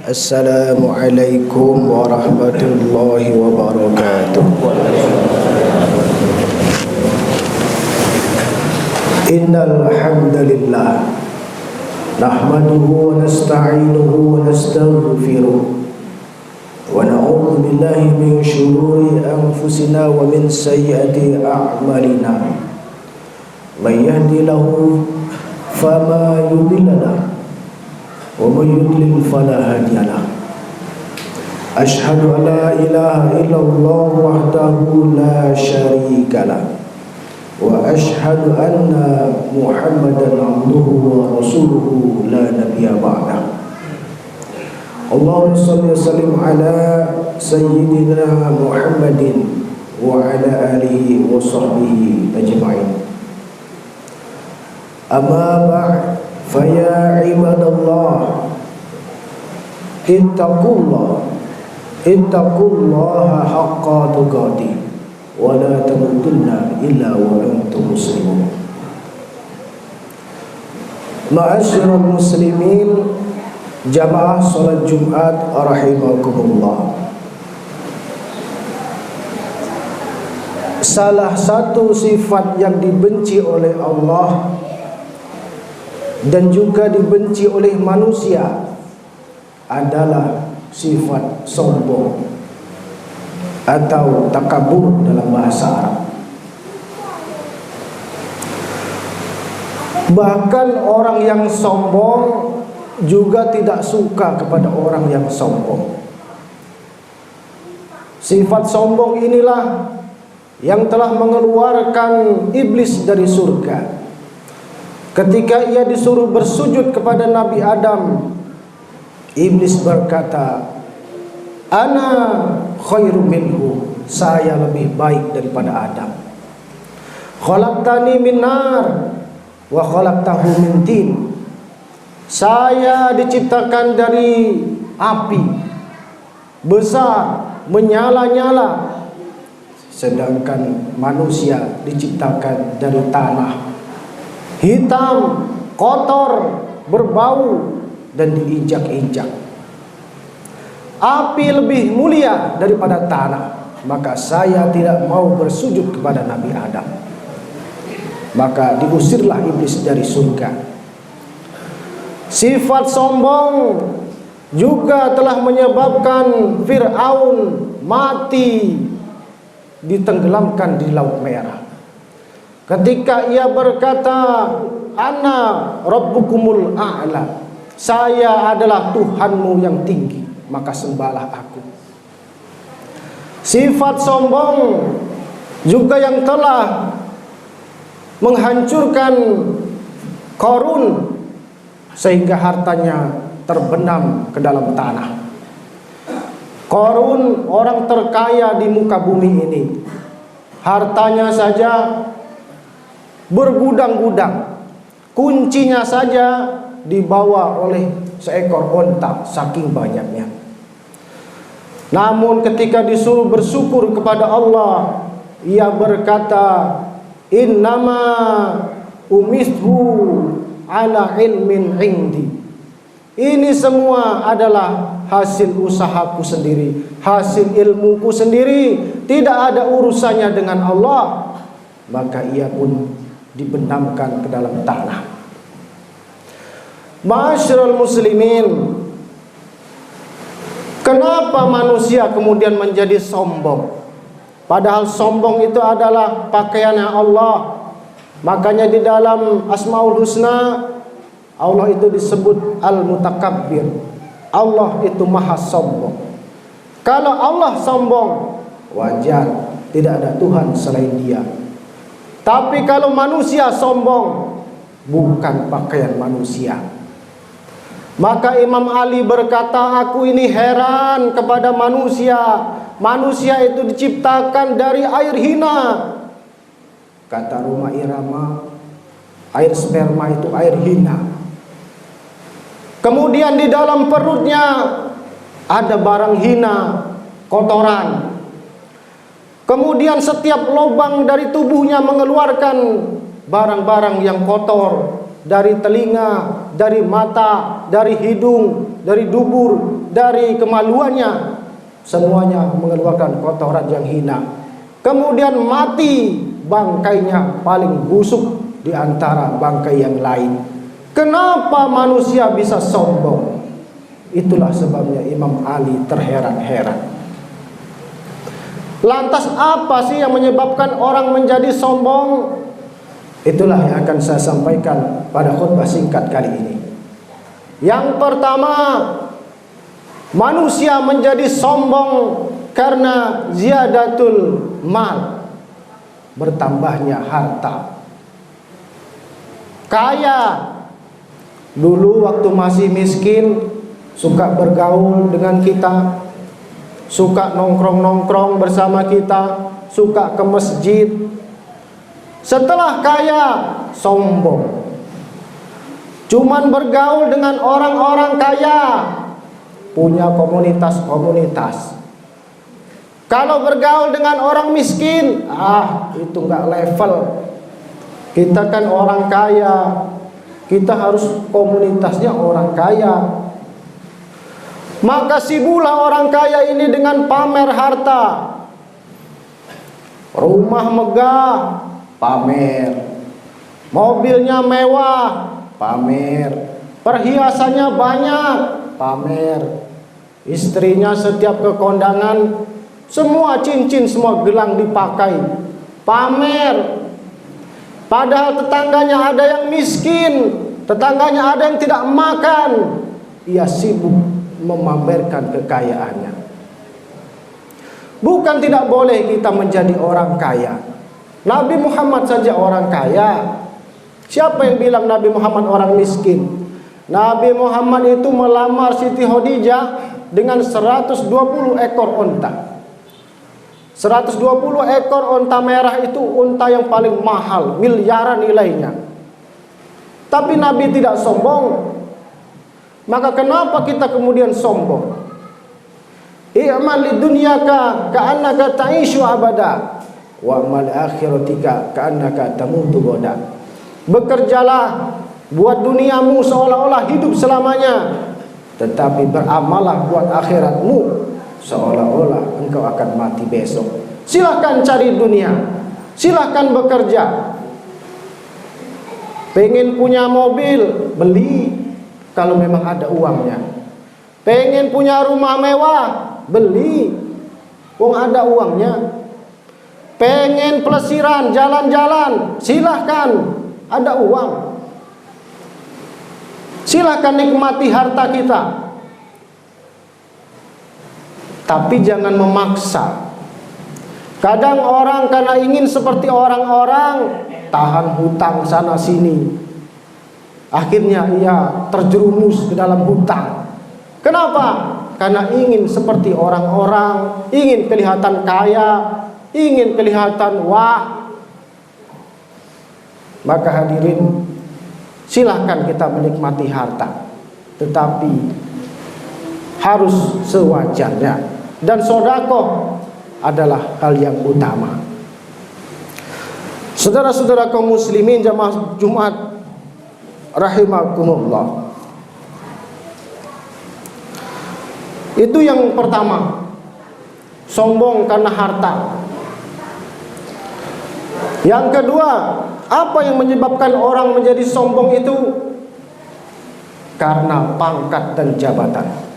Assalamualaikum warahmatullahi wabarakatuh. Innal hamdalillah nahmaduhu wa nasta'inuhu wa nastaghfiruh wa na'udzu billahi min shururi anfusina wa min sayyiati a'malina. May yahdihillahu fama mudilla lahu wa may yudlil fala hadiya lahu. Asyhadu an la ilaha illallah wahdahu la syarika lahu wa asyhadu anna Muhammadan abduhu wa rasuluhu la nabiyya ba'dahu. Allahumma shalli wa sallim ala sayyidina Muhammadin wa ala alihi wa sahbihi ajma'in. Amma ba'd, fa ya ibadallah ittaqullaha haqqa tuqatih wa la tamutunna illa wa antum muslimun. Ma'asyiral muslimin, jamaah salat Jumat rahimakumullah. Salah satu sifat yang dibenci oleh Allah dan juga dibenci oleh manusia adalah sifat sombong atau takabur dalam bahasa Arab. Bahkan orang yang sombong juga tidak suka kepada orang yang sombong. Sifat sombong inilah yang telah mengeluarkan iblis dari surga. Ketika ia disuruh bersujud kepada Nabi Adam, iblis berkata, "Ana khairum minhu," saya lebih baik daripada Adam. "Khalaqtani min nar wa khalaqtahu min tin." Saya diciptakan dari api besar, menyala-nyala, sedangkan manusia diciptakan dari tanah, hitam, kotor, berbau, dan diinjak-injak. Api lebih mulia daripada tanah, maka saya tidak mau bersujud kepada Nabi Adam. Maka diusirlah iblis dari surga. Sifat sombong juga telah menyebabkan Fir'aun mati, ditenggelamkan di Laut Merah. Ketika ia berkata, "Ana rabbukumul a'la," saya adalah Tuhanmu yang tinggi, maka sembahlah aku. Sifat sombong juga yang telah menghancurkan Qarun sehingga hartanya terbenam ke dalam tanah. Qarun orang terkaya di muka bumi ini, hartanya saja bergudang-gudang, kuncinya saja dibawa oleh seekor onta, saking banyaknya. Namun ketika disuruh bersyukur kepada Allah, ia berkata, "Innama umithu ala ilmin indi." Ini semua adalah hasil usahaku sendiri, hasil ilmuku sendiri, tidak ada urusannya dengan Allah. Maka ia pun dibenamkan ke dalam tanah. Ma'asyiral muslimin, kenapa manusia kemudian menjadi sombong? Padahal sombong itu adalah pakaiannya Allah. Makanya di dalam Asmaul Husna, Allah itu disebut Al-Mutakabbir. Allah itu maha sombong. Kalau Allah sombong, wajar, tidak ada Tuhan selain Dia. Tapi kalau manusia sombong, bukan pakaian manusia. Maka Imam Ali berkata, "Aku ini heran kepada manusia. Manusia itu diciptakan dari air hina." Kata Roma Irama, air sperma itu air hina. Kemudian di dalam perutnya ada barang hina, kotoran. Kemudian setiap lubang dari tubuhnya mengeluarkan barang-barang yang kotor, dari telinga, dari mata, dari hidung, dari dubur, dari kemaluannya, semuanya mengeluarkan kotoran yang hina. Kemudian mati, bangkainya paling busuk di antara bangkai yang lain. Kenapa manusia bisa sombong? Itulah sebabnya Imam Ali terheran-heran. Lantas apa sih yang menyebabkan orang menjadi sombong? Itulah yang akan saya sampaikan pada khutbah singkat kali ini. Yang pertama, manusia menjadi sombong karena ziyadatul mal, bertambahnya harta. Kaya, dulu waktu masih miskin, suka bergaul dengan kita, suka nongkrong-nongkrong bersama kita, suka ke masjid. Setelah kaya, sombong. Cuman bergaul dengan orang-orang kaya, punya komunitas-komunitas. Kalau bergaul dengan orang miskin, itu nggak level. Kita kan orang kaya, kita harus komunitasnya orang kaya. Maka sibuklah orang kaya ini dengan pamer harta. Rumah megah, pamer. Mobilnya mewah, pamer. Perhiasannya banyak, pamer. Istrinya setiap ke kondangan, semua cincin, semua gelang dipakai, pamer. Padahal tetangganya ada yang miskin, tetangganya ada yang tidak makan, ia sibuk memamerkan kekayaannya. Bukan tidak boleh kita menjadi orang kaya. Nabi Muhammad saja orang kaya. Siapa yang bilang Nabi Muhammad orang miskin? Nabi Muhammad itu melamar Siti Khadijah dengan 120 ekor unta. 120 ekor unta merah itu unta yang paling mahal, miliaran nilainya. Tapi Nabi tidak sombong. Maka kenapa kita kemudian sombong? I'mal lidunyaka ka'annaka ta'ishu abada wa amal akhiratika ka'annaka tamutu ghadan. Bekerjalah buat duniamu seolah-olah hidup selamanya, tetapi beramallah buat akhiratmu seolah-olah engkau akan mati besok. Silahkan cari dunia, silahkan bekerja. Pengen punya mobil, beli kalau memang ada uangnya. Pengen punya rumah mewah, beli, wong ada uangnya. Pengen pelesiran, jalan-jalan, silahkan, ada uang. Silahkan nikmati harta kita. Tapi jangan memaksa. Kadang orang karena ingin seperti orang-orang, tahan hutang sana sini, akhirnya ia terjerumus ke dalam hutang. Kenapa? Karena ingin seperti orang-orang, ingin kelihatan kaya, ingin kelihatan wah. Maka hadirin, silahkan kita menikmati harta, tetapi harus sewajarnya. Dan sedekah adalah hal yang utama. Saudara-saudara kaum muslimin jamaah Jumat rahimakumullah. Itu yang pertama, sombong karena harta. Yang kedua, apa yang menyebabkan orang menjadi sombong itu? Karena pangkat dan jabatan.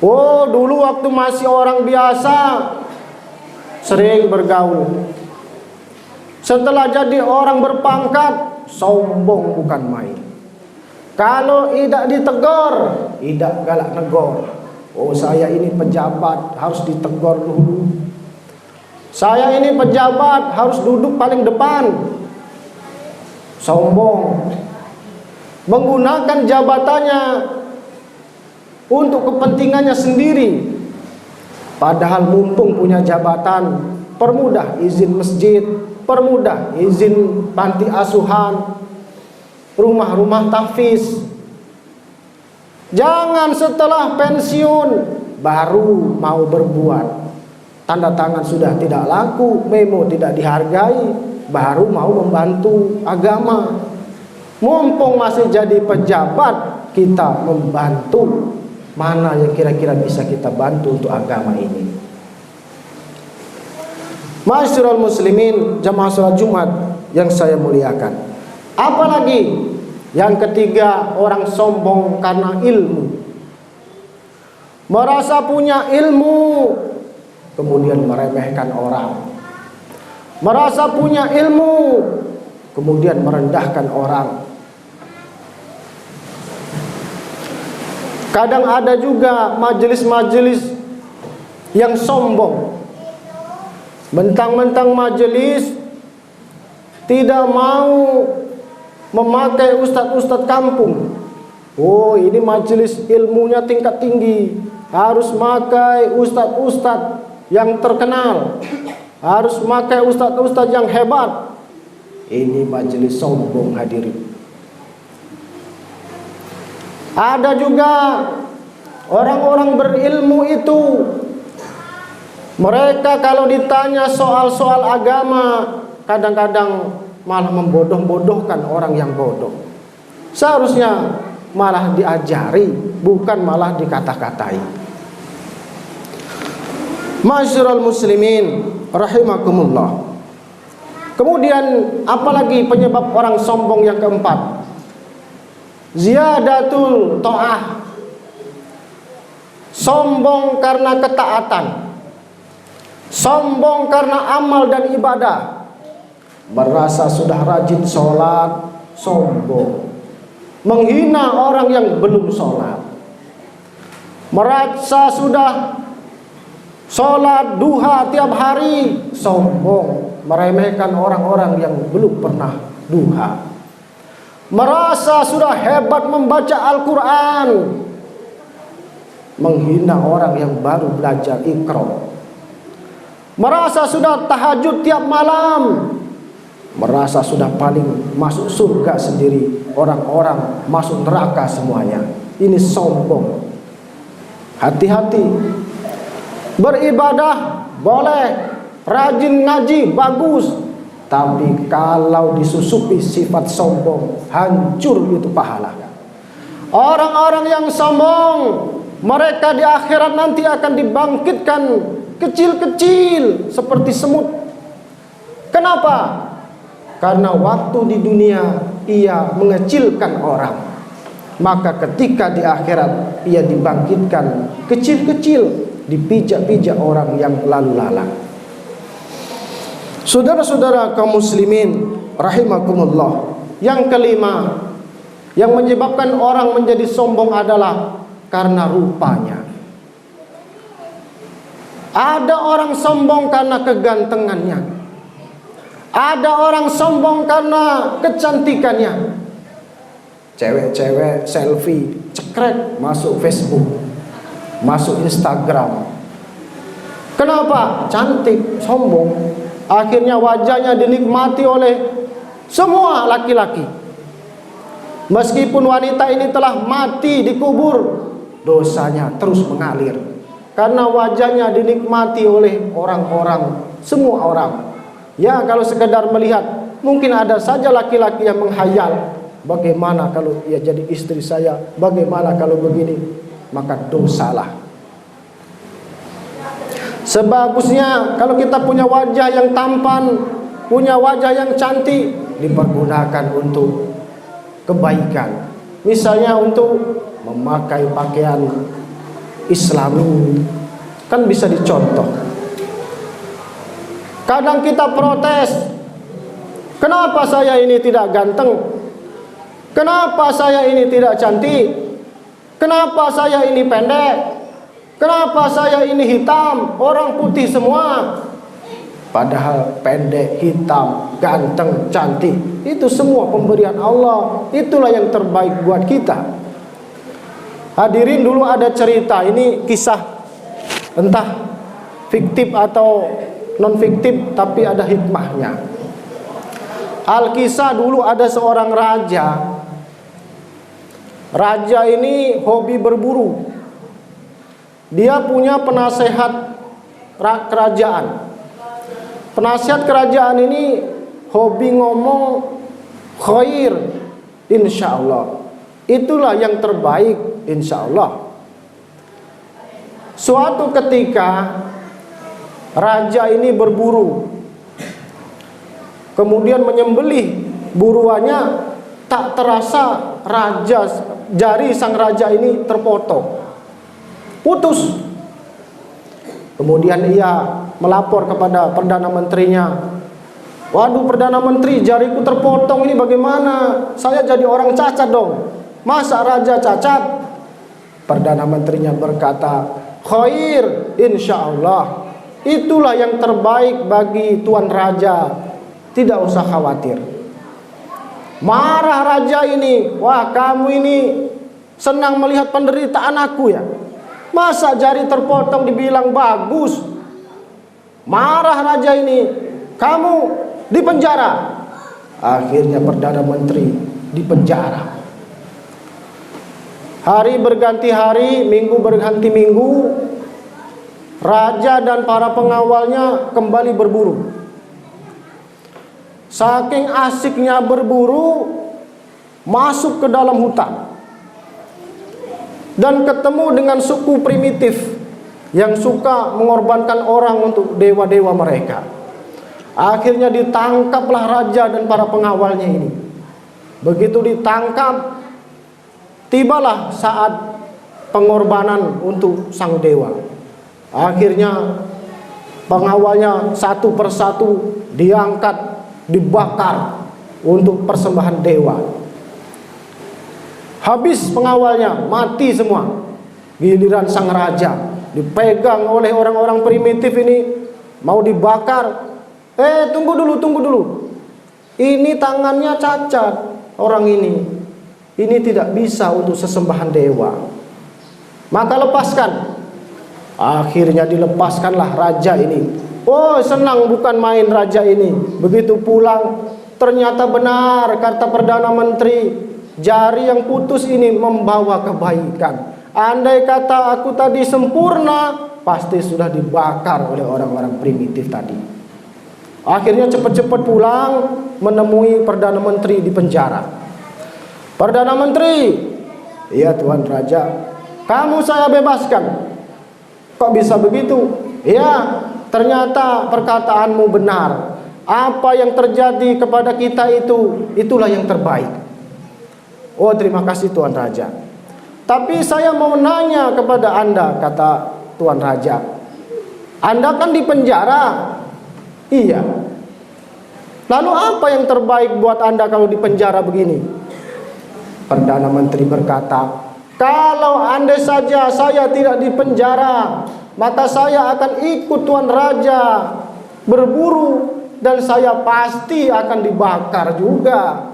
Oh, dulu waktu masih orang biasa sering bergaul. Setelah jadi orang berpangkat, sombong bukan main. Kalau tidak ditegur, tidak galak negor. Oh, saya ini pejabat, harus ditegur dulu. Saya ini pejabat, harus duduk paling depan. Sombong. Menggunakan jabatannya untuk kepentingannya sendiri. Padahal mumpung punya jabatan, permudah izin masjid, permudah izin panti asuhan, rumah-rumah tahfiz. Jangan setelah pensiun baru mau berbuat. Tanda tangan sudah tidak laku, memo tidak dihargai, baru mau membantu agama. Mumpung masih jadi pejabat, kita membantu. Mana yang kira-kira bisa kita bantu untuk agama ini? Ma'asyiral muslimin, jamaah salat Jumat yang saya muliakan. Apalagi yang ketiga, orang sombong karena ilmu. Merasa punya ilmu, kemudian meremehkan orang. Merasa punya ilmu, kemudian merendahkan orang. Kadang ada juga majelis-majelis yang sombong. Mentang-mentang majelis tidak mau memakai ustadz-ustadz kampung. Oh, ini majelis ilmunya tingkat tinggi, harus pakai ustadz-ustadz yang terkenal, harus pakai ustadz-ustadz yang hebat. Ini majelis sombong, hadirin. Ada juga orang-orang berilmu itu, mereka kalau ditanya soal-soal agama, kadang-kadang malah membodoh-bodohkan orang yang bodoh. Seharusnya malah diajari, bukan malah dikata-katai. Ma'asyiral muslimin rahimakumullah. Kemudian apalagi penyebab orang sombong yang keempat? Ziyadatul ta'ah. Sombong karena ketaatan. Sombong karena amal dan ibadah. Merasa sudah rajin sholat, sombong. Menghina orang yang belum sholat. Merasa sudah sholat duha tiap hari, sombong. Meremehkan orang-orang yang belum pernah duha. Merasa sudah hebat membaca Al-Quran, menghina orang yang baru belajar Iqra. Merasa sudah tahajud tiap malam, merasa sudah paling masuk surga sendiri, orang-orang masuk neraka semuanya. Ini sombong. Hati-hati. Beribadah boleh, rajin ngaji bagus, tapi kalau disusupi sifat sombong, hancur itu pahala. Orang-orang yang sombong, mereka di akhirat nanti akan dibangkitkan kecil-kecil seperti semut. Kenapa? Karena waktu di dunia ia mengecilkan orang, maka ketika di akhirat ia dibangkitkan kecil-kecil, dipijak-pijak orang yang lalu lalang. Saudara-saudara kaum muslimin rahimakumullah, yang kelima yang menyebabkan orang menjadi sombong adalah karena rupanya. Ada orang sombong karena kegantengannya. Ada orang sombong karena kecantikannya. Cewek-cewek selfie cekrek masuk Facebook, masuk Instagram. Kenapa? Cantik, sombong. Akhirnya wajahnya dinikmati oleh semua laki-laki. Meskipun wanita ini telah mati dikubur, dosanya terus mengalir. Karena wajahnya dinikmati oleh orang-orang, semua orang. Ya, kalau sekedar melihat, mungkin ada saja laki-laki yang menghayal, bagaimana kalau ia jadi istri saya, bagaimana kalau begini, maka dosalah. Sebagusnya kalau kita punya wajah yang tampan, punya wajah yang cantik, dipergunakan untuk kebaikan. Misalnya untuk memakai pakaian Islami, kan bisa dicontoh. Kadang kita protes, kenapa saya ini tidak ganteng? Kenapa saya ini tidak cantik? Kenapa saya ini pendek? Kenapa saya ini hitam? Orang putih semua. Padahal pendek, hitam, ganteng, cantik, itu semua pemberian Allah. Itulah yang terbaik buat kita. Hadirin, dulu ada cerita, ini kisah entah fiktif atau non fiktif, tapi ada hikmahnya. Alkisah, dulu ada seorang raja. Raja ini hobi berburu. Dia punya penasehat kerajaan. Penasihat kerajaan ini hobi ngomong khair, insya Allah. Itulah yang terbaik, insya Allah. Suatu ketika raja ini berburu, kemudian menyembelih buruannya, tak terasa jari sang raja ini terpotong, putus. Kemudian ia melapor kepada Perdana Menterinya. Waduh Perdana Menteri, jariku terpotong ini bagaimana? Saya jadi orang cacat dong. Masa raja cacat? Perdana Menterinya berkata, khair, insya Allah. Itulah yang terbaik bagi Tuan Raja. Tidak usah khawatir. Marah raja ini, wah kamu ini senang melihat penderitaan aku ya? Masa jari terpotong dibilang bagus? Marah raja ini, kamu dipenjara. Akhirnya Perdana Menteri dipenjara. Hari berganti hari, minggu berganti minggu, raja dan para pengawalnya kembali berburu. Saking asiknya berburu, masuk ke dalam hutan dan ketemu dengan suku primitif yang suka mengorbankan orang untuk dewa-dewa mereka. Akhirnya ditangkaplah raja dan para pengawalnya ini. Begitu ditangkap, tibalah saat pengorbanan untuk sang dewa. Akhirnya pengawalnya satu persatu diangkat, dibakar untuk persembahan dewa. Habis pengawalnya, mati semua. Giliran sang raja dipegang oleh orang-orang primitif ini, mau dibakar. Tunggu dulu. Ini tangannya cacat orang ini. Ini tidak bisa untuk sesembahan dewa. Maka lepaskan. Akhirnya dilepaskanlah raja ini. Oh senang bukan main raja ini. Begitu pulang, ternyata benar kata Perdana Menteri, jari yang putus ini membawa kebaikan. Andai kata aku tadi sempurna, pasti sudah dibakar oleh orang-orang primitif tadi. Akhirnya cepat-cepat pulang, menemui Perdana Menteri di penjara. Perdana Menteri, iya Tuan Raja, kamu saya bebaskan. Kok bisa begitu? Ya, ternyata perkataanmu benar. Apa yang terjadi kepada kita itulah yang terbaik. Oh terima kasih Tuan Raja. Tapi saya mau nanya kepada Anda, kata Tuan Raja. Anda kan di penjara. Iya. Lalu apa yang terbaik buat Anda kalau di penjara begini? Perdana Menteri berkata, kalau andai saja saya tidak di penjara, maka saya akan ikut Tuan Raja berburu dan saya pasti akan dibakar juga.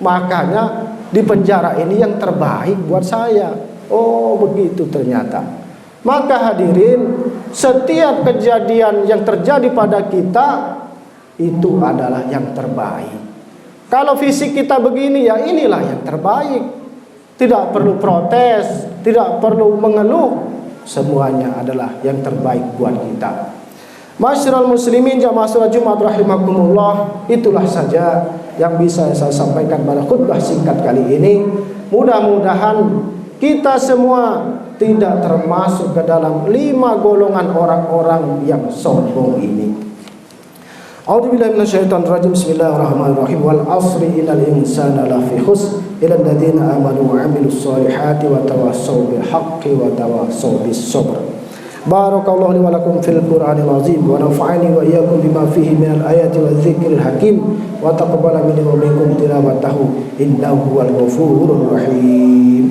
Makanya di penjara ini yang terbaik buat saya. Oh begitu ternyata. Maka hadirin, setiap kejadian yang terjadi pada kita itu adalah yang terbaik. Kalau fisik kita begini, ya inilah yang terbaik. Tidak perlu protes, tidak perlu mengeluh. Semuanya adalah yang terbaik buat kita. Masyarul muslimin jamaah salat Jumat rahimakumullah, itulah saja yang bisa saya sampaikan pada khutbah singkat kali ini. Mudah-mudahan kita semua tidak termasuk ke dalam 5 golongan orang-orang yang sombong ini. A'udzubillahi minasyaitonir rajim. Bismillahirrahmanirrahim. Wal 'ashri innal insana lafi khusr illa alladziina aamanu wa 'amilus shaalihati wa tawassaw bil haqqi wa tawassaw bis sabr. Barakallahu li wa lakum fil Qur'anil azim wa nafa'ani wa iyyakum bima fihi minal ayati wa dzikril hakim wa taqabbala minni wa minkum tilawatahu innahu huwal ghafurur rahim.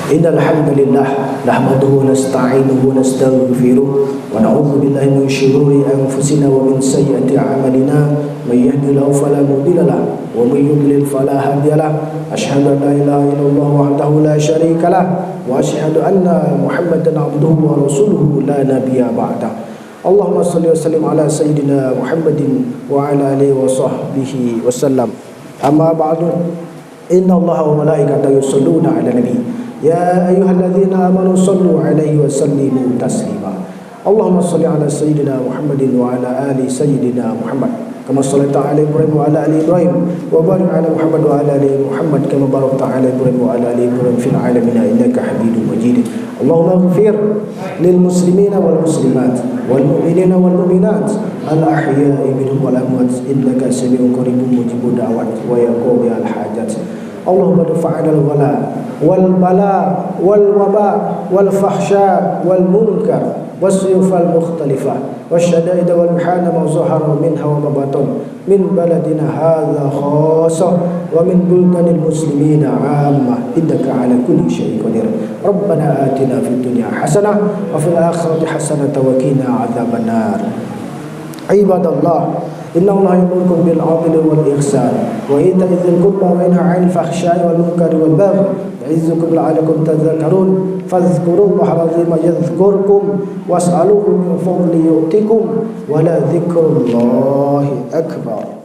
Innal hamdalillah nahmaduhu wa nasta'inuhu wa nastaghfiruh wa na'udzu billahi min shururi anfusina wa min sayyiati a'malina may yahdihillahu fala mudilla lahu wa may yudlil fala hadiya lahu asyhadu an la ilaha illallah wahdahu la syarika lahu wa asyhadu anna Muhammadan abduhu wa rasuluhu la nabiyya ba'da. Allahumma shalli wa sallim ala sayyidina Muhammadin wa ala alihi wa sahbihi wasallam. أما بعد إن الله وملائكته يصلون على النبي يا أيها الذين آمنوا صلوا عليه وسلموا تسليما اللهم صل على سيدنا محمد وعلى آل سيدنا محمد كما صليت على إبراهيم وعلى آل إبراهيم وبارك على محمد وعلى آل محمد كما باركت على إبراهيم وعلى آل إبراهيم في العالمين إنك حميد مجيد اللهم اغفر للمسلمين والمسلمات والمؤمنين والمؤمنات الأحياء منهم والأموات إنك سميع قريب مجيب الدعوات ويقوم الحاجات اللهم ادفع عنا الولاء والبلاء والوباء والفحشاء والمنكر والسيوف المختلفة والشدائد والمحن ما ظهر منها وما بطن من بلدنا هذا خاصة ومن بلدان المسلمين عامة إنك على كل شيء قدير ربنا آتنا في الدنيا حسنة وفي الآخرة حسنة وقنا عذاب النار عباد الله إن الله يأمركم بالعدل والإحسان وإيتاء ذي القربى وينهى عن الفحشاء والمنكر والبغي يعظكم لعلكم تذكرون فاذكروا الله العظيم يذكركم واسألوه من فضله يؤتكم ولذكر الله أكبر